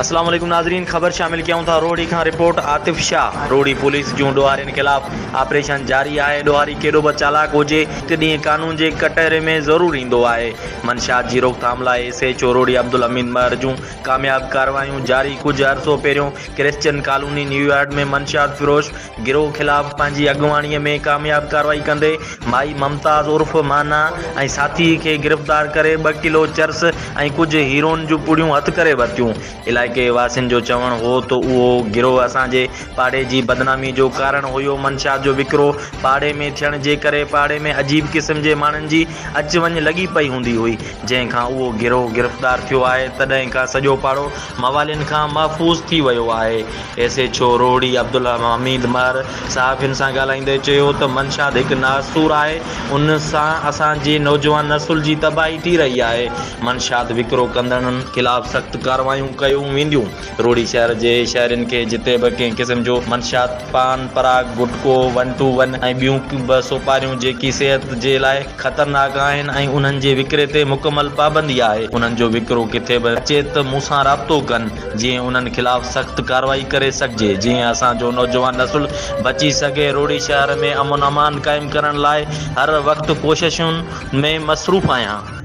अस्सलाम वालेकुम नाज़रीन, खबर शामिल कयूं था रोड़ी खां रिपोर्ट आतिफ शाह। रोड़ी पुलिस जूं ॾोहारियुनि ख़िलाफ़ ऑपरेशन जारी आहे। ॾोहारी केॾो बि चालाक हुजे, हिकु ॾींहुं कानून जे कटहरे में ज़रूरु ईंदो आहे। मंशात जी रोकथाम लाइ SHO रोड़ी अब्दुल हमीद महर जूं कामयाब कार्रवाइयूं जारी। कुझु अरसो पहिरियों क्रिश्चियन कॉलोनी न्यूयॉर्क में मंशात फिरोश गिरोह ख़िलाफ़ पंहिंजी अॻुवाणीअ में कामयाब कार्रवाई कंदे माई मुमताज़ उर्फ़ माना ऐं साथी खे गिरफ़्तार करे 2 किलो चर्स ऐं कुझु हीरोइन जूं पुड़ियूं हथ करे वरितियूं। इलाइक़े वासियुनि जो चवणु हो त उहो गिरोह असांजे पाड़े जी बदनामी जो कारण हुयो। मंशात जो विकिरो पाड़े में थियण जे करे पाड़े में अजीब क़िस्म जे माण्हुनि जी अच वञ लॻी पई हूंदी हुई, जंहिंखां उहो गिरोह गिरफ़्तार थियो आहे। तॾहिं खां सॼो पाड़ो मवालियुनि खां महफ़ूज़ थी वियो आहे। SHO रोड़ी अब्दुल हमीद महर सहाफ़ियुनि सां ॻाल्हाईंदे चयो त मंशात हिकु नासूर आहे, उन सां असांजी नौजवान नसुल जी तबाही थी रही आहे। मंशात विकिरो कंदड़नि ख़िलाफ़ सख़्त कार्रवाइयूं कयूं वेंदियूं। रोड़ी शहर जे शहरनि खे जिते बि कंहिं क़िस्म जो मंशात पान पराग गुटको 121 ऐं ॿियूं ॿ सोपारियूं जेकी सिहत जे लाइ ख़तरनाक आहिनि ऐं उन्हनि जे विकिरे ते मुकमल पाबंदी आहे। उन्हनि जो विकिरो किथे बि अचे त मूंसां राब्तो कनि, जीअं उन्हनि ख़िलाफ़ सख़्त कार्रवाई करे सघिजे, जीअं असांजो नौजवान नसुल बची सघे। रोड़ी शहर में अमन अमान क़ाइमु करण लाइ हर वक़्तु कोशिशुनि में मसरूफ़ आहियां।